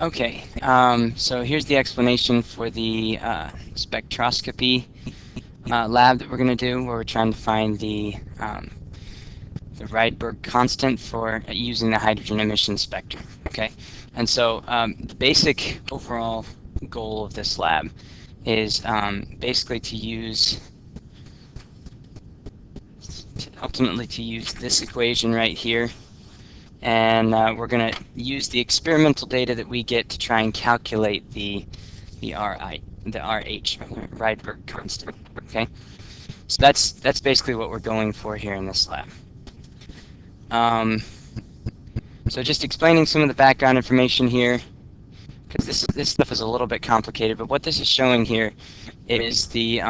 Okay, so here's the explanation for the spectroscopy lab that we're going to do, where we're trying to find the Rydberg constant for using the hydrogen emission spectrum. Okay, and so the basic overall goal of this lab is basically ultimately to use this equation right here, and we're going to use the experimental data that we get to try and calculate the RH, Rydberg constant. Okay, so that's basically what we're going for here in this lab. So just explaining some of the background information here, because this stuff is a little bit complicated, but what this is showing here is the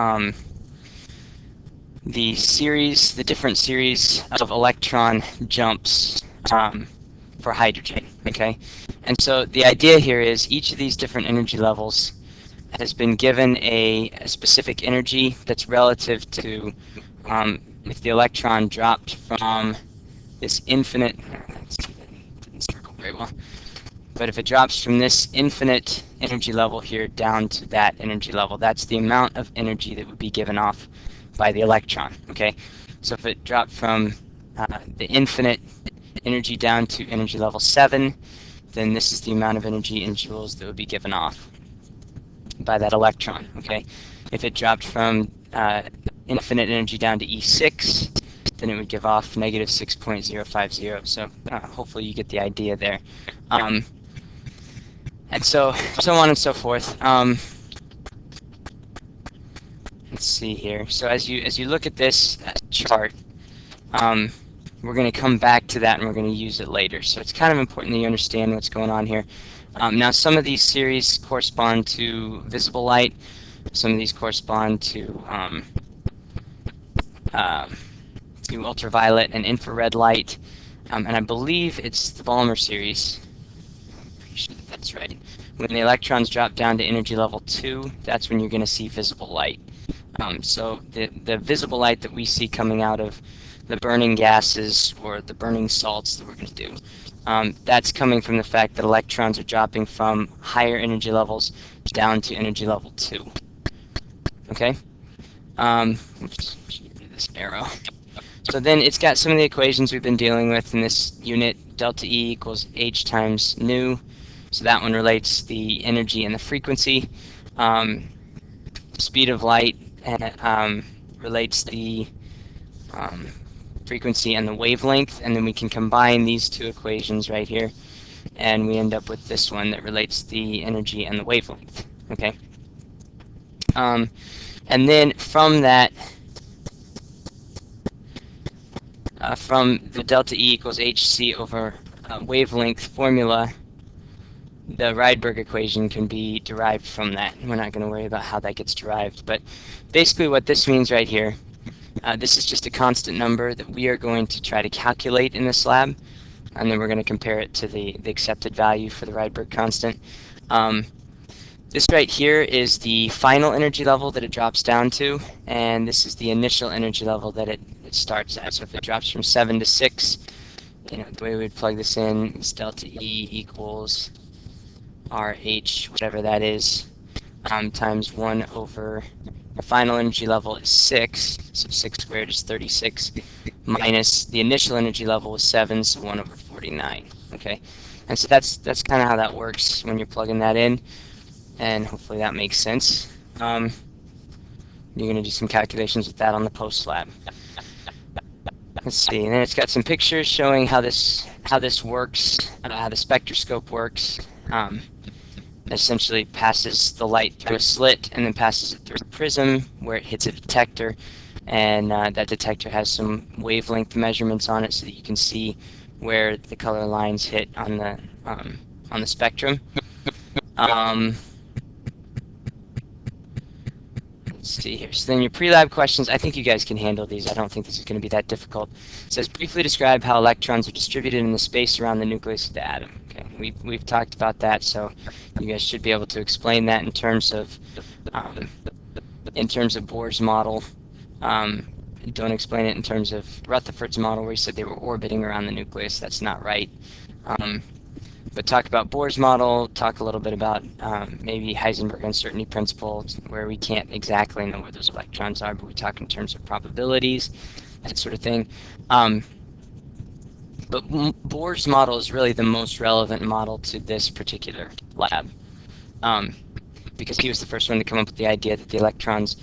different series of electron jumps for hydrogen. Okay, and so the idea here is each of these different energy levels has been given a specific energy that's relative to if the electron dropped from this infinite, didn't circle very well, but if it drops from this infinite energy level here down to that energy level, that's the amount of energy that would be given off by the electron. Okay, so if it dropped from the infinite energy down to energy level 7, then this is the amount of energy in joules that would be given off by that electron. Okay, if it dropped from infinite energy down to E6, then it would give off negative 6.050. So hopefully you get the idea there. And so on and so forth. Let's see here. So as you look at this chart, we're going to come back to that and we're going to use it later. So it's kind of important that you understand what's going on here. Now some of these series correspond to visible light. Some of these correspond to ultraviolet and infrared light. And I believe it's the Balmer series. Pretty sure that's right. When the electrons drop down to energy level 2, that's when you're going to see visible light. So the visible light that we see coming out of the burning gases or the burning salts that we're going to do, that's coming from the fact that electrons are dropping from higher energy levels down to energy level 2. Okay? Oops, this arrow. So then it's got some of the equations we've been dealing with in this unit. Delta E equals H times nu. So that one relates the energy and the frequency. Speed of light relates the frequency and the wavelength, and then we can combine these two equations right here, and we end up with this one that relates the energy and the wavelength. Okay. And then from that, from the delta E equals hc over wavelength formula, the Rydberg equation can be derived from that. We're not going to worry about how that gets derived, but basically what this means right here, this is just a constant number that we are going to try to calculate in this lab, and then we're going to compare it to the accepted value for the Rydberg constant. This right here is the final energy level that it drops down to, and this is the initial energy level that it starts at. So if it drops from 7 to 6, the way we would plug this in is delta E equals RH, whatever that is, times 1 over the final energy level is 6, so 6 squared is 36, minus the initial energy level was 7, so 1 over 49. Okay, and so that's kind of how that works when you're plugging that in, and hopefully that makes sense. You're going to do some calculations with that on the post lab. Let's see, and then it's got some pictures showing how this works, how the spectroscope works. Essentially passes the light through a slit and then passes it through a prism where it hits a detector, and that detector has some wavelength measurements on it so that you can see where the color lines hit on the spectrum. Let's see here. So then your pre-lab questions, I think you guys can handle these. I don't think this is going to be that difficult. It says, briefly describe how electrons are distributed in the space around the nucleus of the atom. Okay, we've talked about that, so you guys should be able to explain that in terms of Bohr's model. Don't explain it in terms of Rutherford's model, where he said they were orbiting around the nucleus. That's not right. But talk about Bohr's model, talk a little bit about maybe Heisenberg uncertainty principle, where we can't exactly know where those electrons are, but we talk in terms of probabilities, that sort of thing. But Bohr's model is really the most relevant model to this particular lab, because he was the first one to come up with the idea that the electrons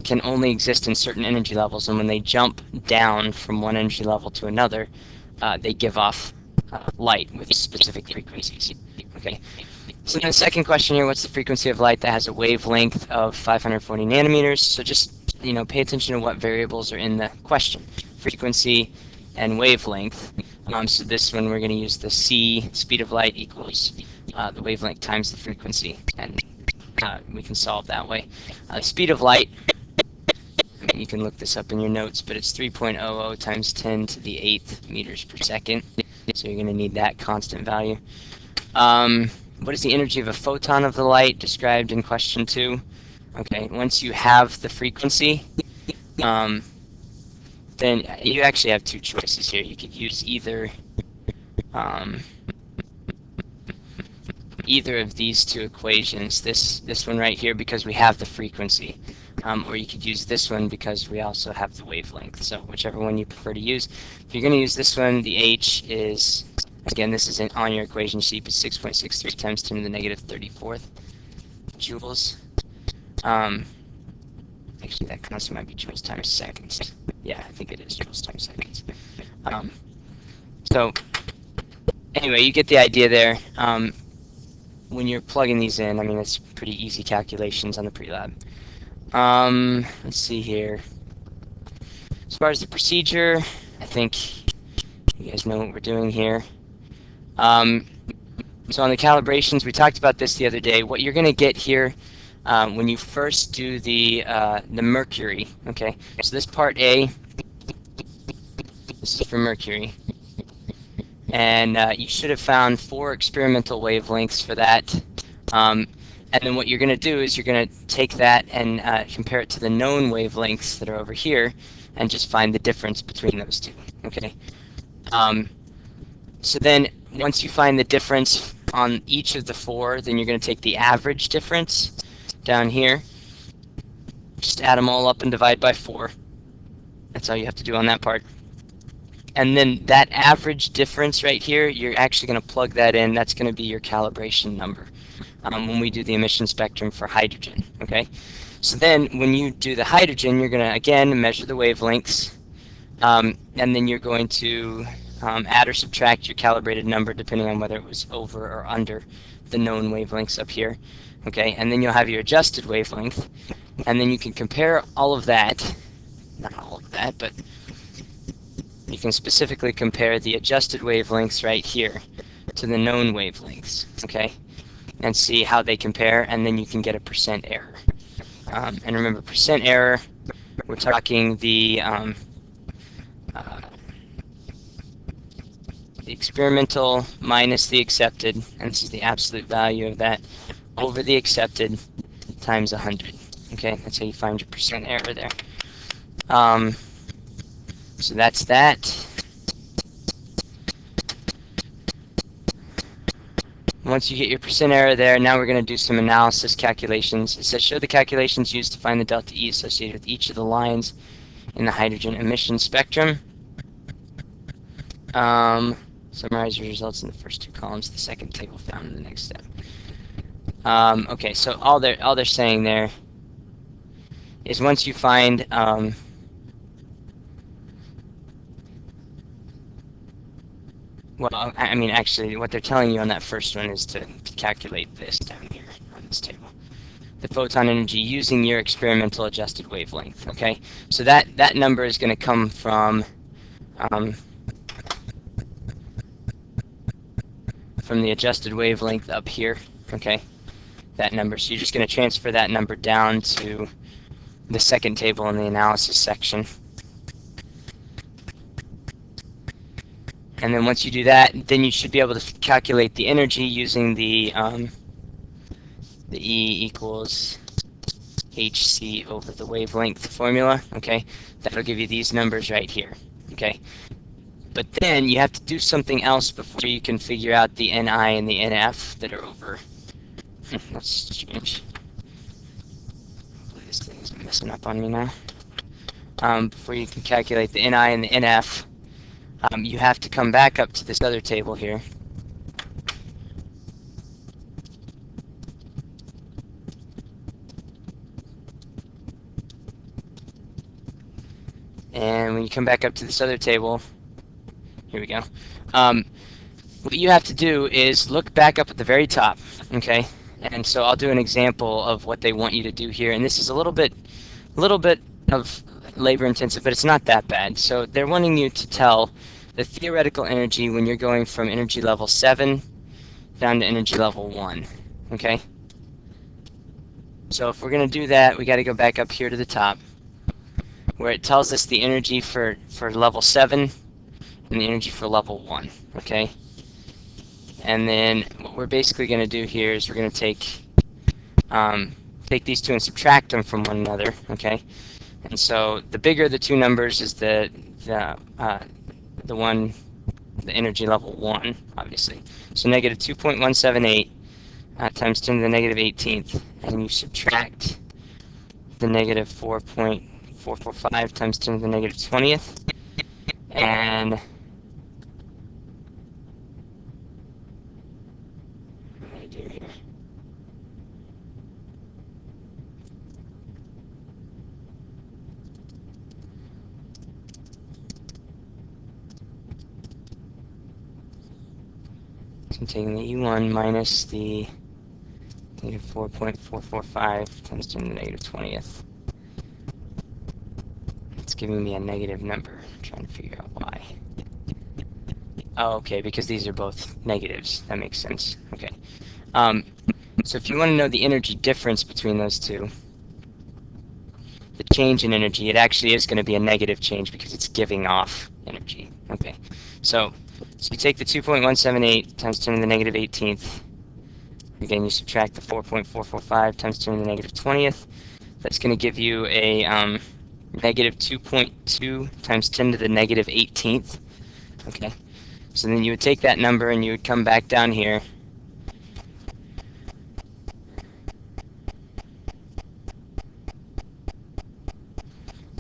can only exist in certain energy levels, and when they jump down from one energy level to another, they give off light with specific frequencies. Okay. So then the second question here, what's the frequency of light that has a wavelength of 540 nanometers? So just, pay attention to what variables are in the question. Frequency and wavelength. So this one we're going to use the c, speed of light equals the wavelength times the frequency, and we can solve that way. Speed of light, you can look this up in your notes, but it's 3.00 times 10 to the 8th meters per second. So you're going to need that constant value. What is the energy of a photon of the light described in question 2? Okay, once you have the frequency, then you actually have two choices here. You could use either of these two equations. This one right here, because we have the frequency. Or you could use this one because we also have the wavelength. So whichever one you prefer to use. If you're going to use this one, the h is, again, this is on your equation sheet, but 6.63 times 10 to the negative 34th joules. Actually, that constant might be joules times seconds. Yeah, I think it is joules times seconds. So anyway, you get the idea there. When you're plugging these in, I mean, it's pretty easy calculations on the Prelab. Let's see here. As far as the procedure, I think you guys know what we're doing here. So on the calibrations, we talked about this the other day. What you're going to get here when you first do the mercury, okay? So this part A, this is for mercury. And you should have found 4 experimental wavelengths for that. And then what you're going to do is you're going to take that and compare it to the known wavelengths that are over here and just find the difference between those two, okay? So then once you find the difference on each of the 4, then you're going to take the average difference down here. Just add them all up and divide by 4. That's all you have to do on that part. And then that average difference right here, you're actually going to plug that in. That's going to be your calibration number when we do the emission spectrum for hydrogen, okay? So then when you do the hydrogen, you're going to, again, measure the wavelengths, and then you're going to add or subtract your calibrated number depending on whether it was over or under the known wavelengths up here, okay? And then you'll have your adjusted wavelength, and then you can compare all of that, not all of that, but you can specifically compare the adjusted wavelengths right here to the known wavelengths, okay? And see how they compare, and then you can get a percent error. And remember, percent error, we're talking the experimental minus the accepted, and this is the absolute value of that, over the accepted times 100. Okay, that's how you find your percent error there. So that's that. Once you get your percent error there, now we're going to do some analysis calculations. It says show the calculations used to find the delta E associated with each of the lines in the hydrogen emission spectrum. Summarize your results in the first 2 columns, the second table found in the next step. Okay, so all they're saying there is once you find well, I mean, actually, what they're telling you on that first one is to calculate this down here on this table. The photon energy using your experimental adjusted wavelength, okay? So that number is going to come from the adjusted wavelength up here, okay? That number. So you're just going to transfer that number down to the second table in the analysis section. And then once you do that, then you should be able to calculate the energy using the E equals hc over the wavelength formula, okay? That'll give you these numbers right here, okay? But then you have to do something else before you can figure out the Ni and the Nf that are over. That's strange. This thing is messing up on me now. Before you can calculate the Ni and the Nf, you have to come back up to this other table here. And when you come back up to this other table, here we go. What you have to do is look back up at the very top, okay? And so I'll do an example of what they want you to do here. And this is a little bit of labor intensive, but it's not that bad. So they're wanting you to tell the theoretical energy when you're going from energy level 7 down to energy level 1, okay? So if we're going to do that, we got to go back up here to the top, where it tells us the energy for level 7 and the energy for level 1, okay? And then what we're basically going to do here is we're going to take these two and subtract them from one another, okay? And so the bigger the two numbers is the energy level 1, obviously. So negative 2.178 times 10 to the negative 18th, and you subtract the negative 4.445 times 10 to the negative 20th, and what do I do here? So I'm taking the E1 minus the negative 4.445 times 10 to the negative 20th. It's giving me a negative number. I'm trying to figure out why. Oh, okay, because these are both negatives. That makes sense. Okay. So if you want to know the energy difference between those two, the change in energy, it actually is going to be a negative change because it's giving off energy. Okay. So you take the 2.178 times 10 to the negative 18th. Again, you subtract the 4.445 times 10 to the negative 20th. That's going to give you a negative 2.2 times 10 to the negative 18th. Okay. So then you would take that number and you would come back down here.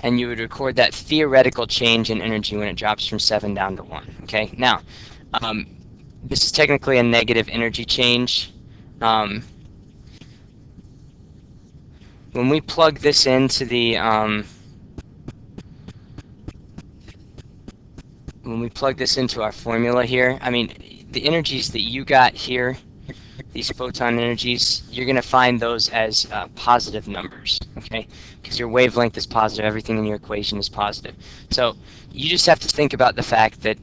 And you would record that theoretical change in energy when it drops from 7 down to 1. Okay. Now, this is technically a negative energy change. When we plug this into the when we plug this into our formula here, I mean, the energies that you got here, these photon energies, you're going to find those as positive numbers, okay? Because your wavelength is positive, everything in your equation is positive. So you just have to think about the fact that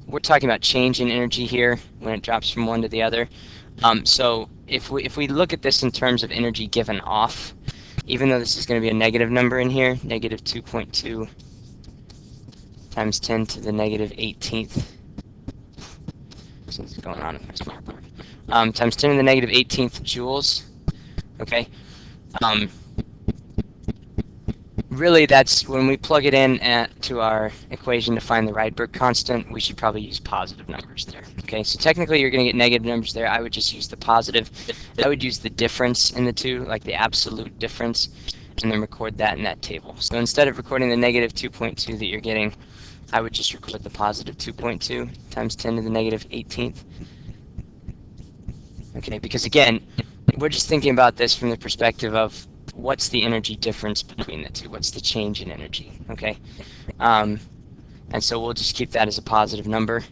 we're talking about change in energy here when it drops from one to the other. So if we look at this in terms of energy given off, even though this is going to be a negative number in here, negative 2.2 times 10 to the negative 18th. Something's going on in my smart board. Times 10 to the negative 18th joules. Okay. Really, that's when we plug it in to our equation to find the Rydberg constant, we should probably use positive numbers there. Okay, so technically you're going to get negative numbers there. I would just use the positive. I would use the difference in the two, like the absolute difference, and then record that in that table. So instead of recording the negative 2.2 that you're getting, I would just record the positive 2.2 times 10 to the negative 18th. Okay, because again, we're just thinking about this from the perspective of what's the energy difference between the two? What's the change in energy? Okay, and so we'll just keep that as a positive number.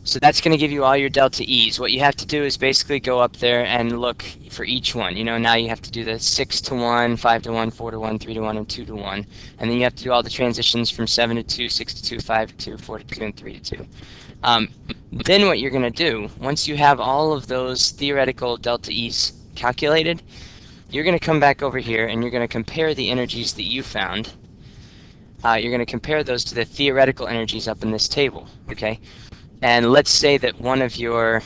So that's going to give you all your delta E's. What you have to do is basically go up there and look for each one. You know, now you have to do the 6 to 1, 5 to 1, 4 to 1, 3 to 1, and 2 to 1. And then you have to do all the transitions from 7 to 2, 6 to 2, 5 to 2, 4 to 2, and 3 to 2. Then what you're going to do, once you have all of those theoretical delta E's calculated, you're going to come back over here and you're going to compare the energies that you found. You're going to compare those to the theoretical energies up in this table, okay? And let's say that one of your,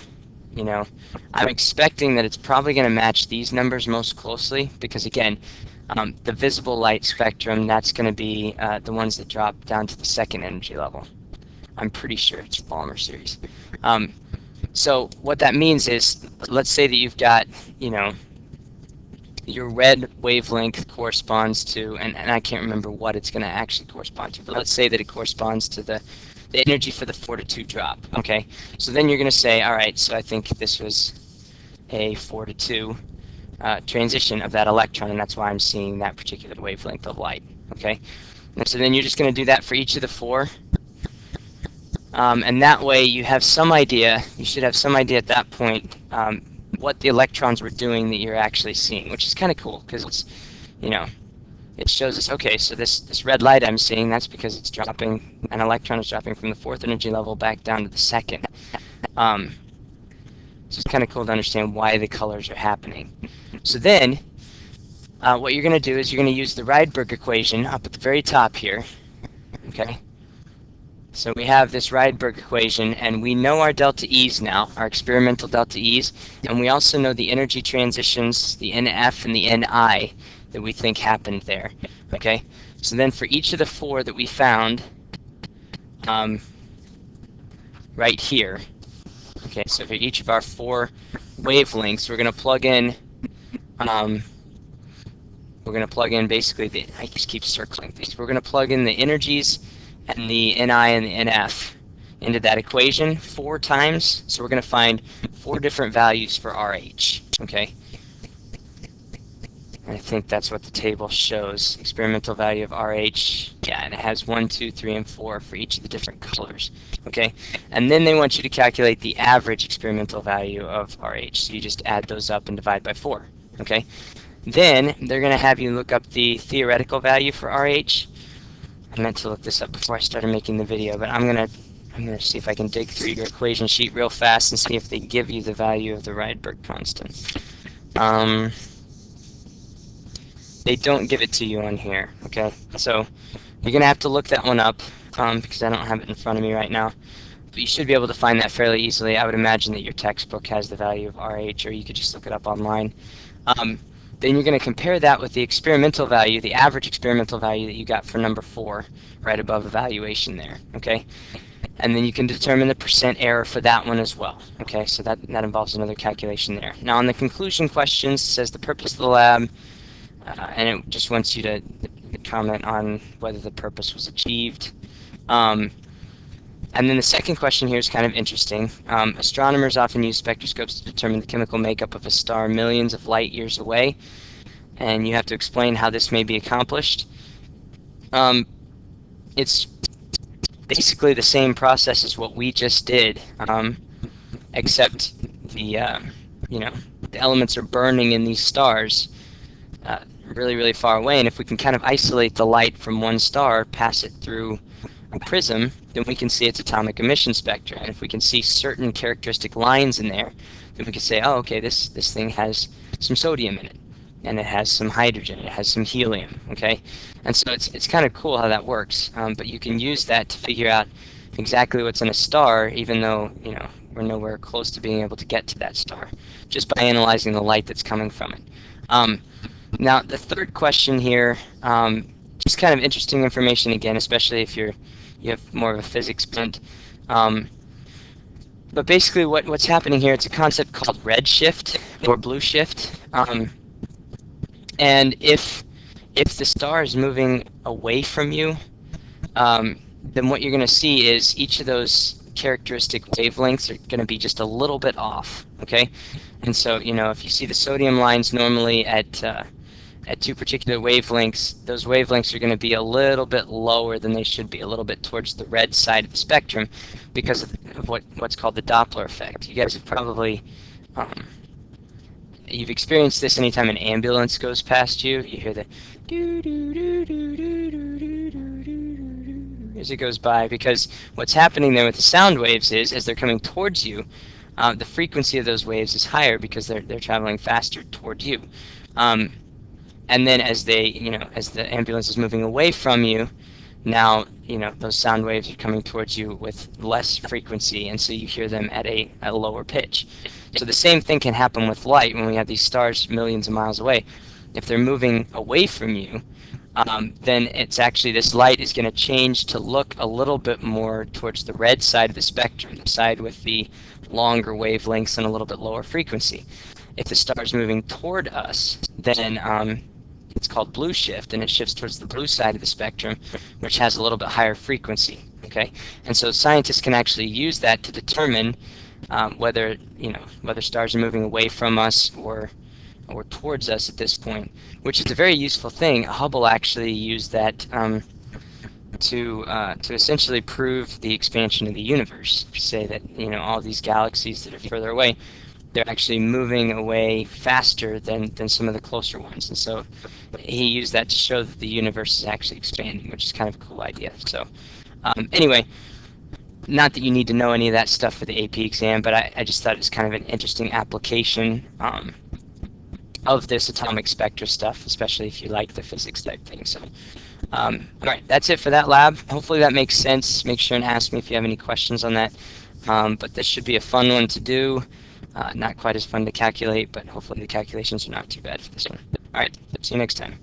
you know, I'm expecting that it's probably going to match these numbers most closely because, again, the visible light spectrum, that's going to be the ones that drop down to the second energy level. I'm pretty sure it's Balmer series. So what that means is, let's say that you've got, your red wavelength corresponds to, and I can't remember what it's going to actually correspond to, but let's say that it corresponds to the energy for the 4 to 2 drop. Okay, so then you're going to say, all right, so I think this was a 4 to 2 transition of that electron, and that's why I'm seeing that particular wavelength of light. Okay, and so then you're just going to do that for each of the 4. And that way you have some idea, you should have some idea at that point what the electrons were doing that you're actually seeing, which is kind of cool because it's, it shows us, okay, so this red light I'm seeing, that's because it's dropping, an electron is dropping from the 4th energy level back down to the 2nd. So it's kind of cool to understand why the colors are happening. So then, what you're going to do is you're going to use the Rydberg equation up at the very top here, okay? So we have this Rydberg equation, and we know our delta E's now, our experimental delta E's, and we also know the energy transitions, the NF and the NI, that we think happened there. Okay? So then for each of the 4 that we found, right here, okay, so for each of our 4 wavelengths, we're going to plug in, basically, I just keep circling these, we're going to plug in the energies and the Ni and the Nf into that equation 4 times. So we're going to find 4 different values for RH. Okay? And I think that's what the table shows. Experimental value of RH. Yeah, and it has 1, 2, 3, and 4 for each of the different colors. Okay? And then they want you to calculate the average experimental value of RH. So you just add those up and divide by 4. Okay? Then they're going to have you look up the theoretical value for RH. I meant to look this up before I started making the video, but I'm gonna see if I can dig through your equation sheet real fast and see if they give you the value of the Rydberg constant. They don't give it to you on here, okay? So you're gonna have to look that one up because I don't have it in front of me right now. But you should be able to find that fairly easily. I would imagine that your textbook has the value of RH, or you could just look it up online. Then you're going to compare that with the experimental value, the average experimental value that you got for number 4, right above evaluation there, okay? And then you can determine the percent error for that one as well, okay? So that involves another calculation there. Now on the conclusion questions, it says the purpose of the lab, and it just wants you to comment on whether the purpose was achieved. And then the second question here is kind of interesting. Astronomers often use spectroscopes to determine the chemical makeup of a star millions of light years away, and you have to explain how this may be accomplished. It's basically the same process as what we just did, except the elements are burning in these stars really, really far away, and if we can kind of isolate the light from one star, pass it through a prism, then we can see its atomic emission spectra. And if we can see certain characteristic lines in there, then we can say, oh, okay, this thing has some sodium in it, and it has some hydrogen, it has some helium, okay? And so it's kind of cool how that works, but you can use that to figure out exactly what's in a star, even though, we're nowhere close to being able to get to that star, just by analyzing the light that's coming from it. Now, the third question here, just kind of interesting information again, especially if you have more of a physics bent. But basically what's happening here, it's a concept called redshift or blue shift. And if the star is moving away from you, then what you're going to see is each of those characteristic wavelengths are going to be just a little bit off, okay? And so, if you see the sodium lines normally at 2 particular wavelengths, those wavelengths are going to be a little bit lower than they should be, a little bit towards the red side of the spectrum because of what's called the Doppler effect. You guys have probably, you've experienced this anytime an ambulance goes past you. You hear the doo-doo-doo-doo-doo-doo-doo-doo-doo as it goes by, because what's happening there with the sound waves is, as they're coming towards you, the frequency of those waves is higher because they're traveling faster toward you. And then as as the ambulance is moving away from you, now, those sound waves are coming towards you with less frequency, and so you hear them at a lower pitch. So the same thing can happen with light when we have these stars millions of miles away. If they're moving away from you, then it's actually, this light is going to change to look a little bit more towards the red side of the spectrum, the side with the longer wavelengths and a little bit lower frequency. If the star is moving toward us, then it's called blue shift, and it shifts towards the blue side of the spectrum, which has a little bit higher frequency. Okay, and so scientists can actually use that to determine whether stars are moving away from us or towards us at this point, which is a very useful thing. Hubble actually used that to essentially prove the expansion of the universe. Say that all these galaxies that are further away, they're actually moving away faster than some of the closer ones, and so he used that to show that the universe is actually expanding, which is kind of a cool idea. So anyway, not that you need to know any of that stuff for the AP exam, but I just thought it was kind of an interesting application of this atomic spectra stuff, especially if you like the physics type thing. So, all right, that's it for that lab. Hopefully that makes sense. Make sure and ask me if you have any questions on that. But this should be a fun one to do. Not quite as fun to calculate, but hopefully the calculations are not too bad for this one. All right, see you next time.